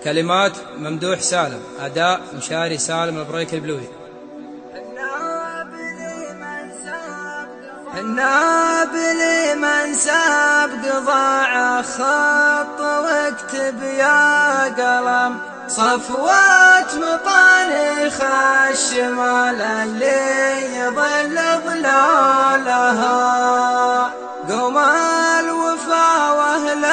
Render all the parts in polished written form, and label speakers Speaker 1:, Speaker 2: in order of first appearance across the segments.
Speaker 1: كلمات ممدوح سالم، أداء مشاري سالم البريك البلوي.
Speaker 2: النابل من سابق ضاع خط واكتب يا قلم صفوات مطانخ الشمال اللي يظل ظلالها قوم الوفا واهل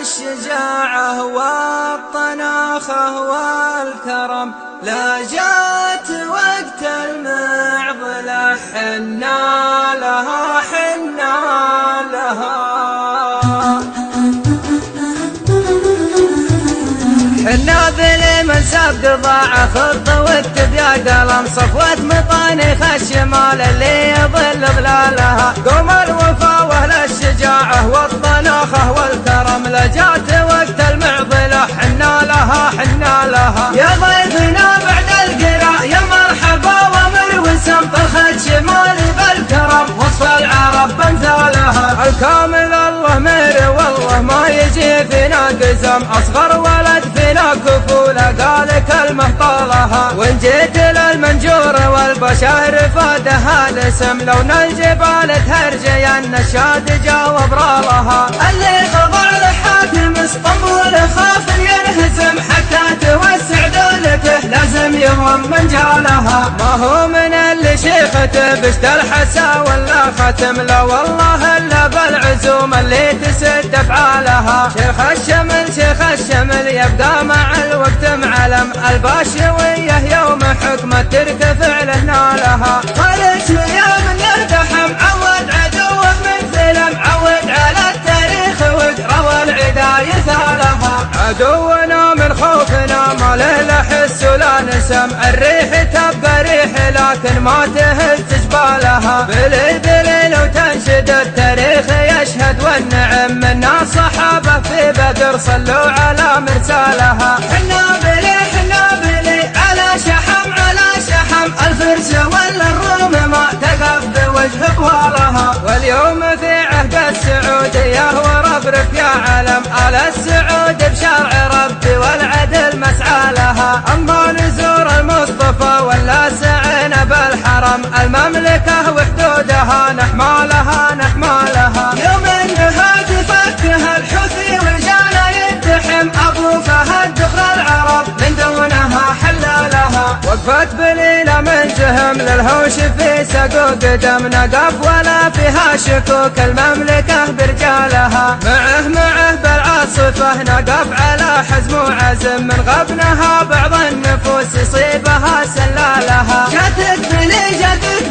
Speaker 2: الشجاعة والطناخة والكرم لا جات وقت المعضلة حنا لها حنا لها النابل من سبق ضاع خط واكتب يا قلم صفوة مطانخ الشمال اللي يظل ظلالها قوم الوفا واهل الشجاعة والطناخة والكرم لجات وقت المعضلة حنا لها حنا لها يا ضيفنا بعد القراء يا مرحبا ومن وسم طلخة شمال بالكرم وسط العرب بامثالها الكامل الله مر والله ما يجي فينا قزم اصغر ولد فينا كفولة قال كلمة طالها وان جيت للمنجور والبشر فادها الاسم لو الجبال تهرجي النشاد جاوب رالها اللي خضع لحاكم اسطنبول خاف ينهزم حتى توسع دولته لازم يضم من جالها ما هو من اللي شيخته بشت الحسا ولا ختم لا والله الا بالعزوم اللي تسد افعالها شيخ الشمل يبقى مع الوقت معلم الباشوية يوم حكمه ترتفع له نالها خلت يا من يلتحم عود عدوه من ثلم عود على التاريخ واقرا والعدا يثالها عدونا من خوفنا ما له حس ولا نسم الريح تبقى ريح لكن ما تهز جبالها بلي لو تنشد التاريخ يشهد والنعم منا صحابه في بدر صلوا على مرسالها حنا بلي على شحم الفرس ولا الروم ما تقف بوجه بوالها واليوم في عهد السعودية ورفرف يا علم آل السعود بشرع ربي والعدل مسعى لها أما نزور المصطفى ولا سعينا بالحرم المملكة وحدودها نحمالها يوم النهاد فكها الحوثي ورجاله يدحم أبو فهد دخل العرب من دونها حلالها وقفت بليلة من جهم للهوش في سقو قدم نقف ولا فيها شكوك المملكة برجالها معه بالعاصفة نقف على حزم وعزم من غبنها بعض النفوس يصيبها سلالها جاتك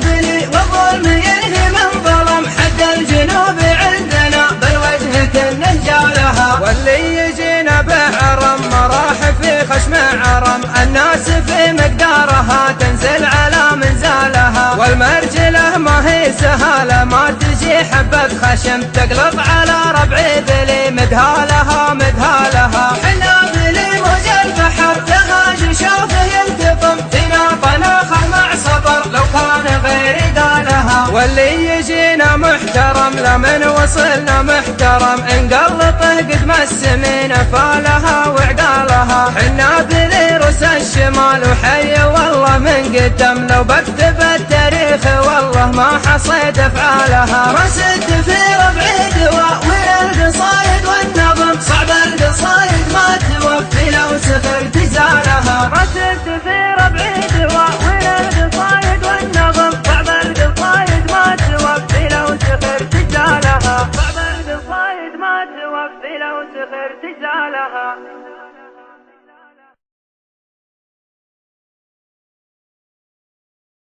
Speaker 2: بلي والظلم ينهي من ظلم حد الجنوب عندنا بالوجه كنه جالها واللي يجينا بعرم مراح في خشم عرم الناس في مقدارها تنزل على منزالها والمرجله ما هي سهاله ما تجي حبة خشم تقلب على ربعي بلي مدهالها حنا بلي موج البحر تهاج شوفه يلتطم فينا طناخه مع صبر لو كان غير دالها واللي يجينا محترم لمن وصلنا محترم انقلطه قد ما السمين فالها وعقالها حنا بلي روس الشمال وحي والله من قدم لو بكتب التاريخ والله ما حصيد افعالها رست في ربعي دواء وين القصايد والنظم صعب القصايد ما توفي لو سخرت زالها رست في ربعي دواء وين القصايد والنظم صعب القصايد ما توفي لو سخرت زالها صعب القصايد ما توفي لو سخرت زالها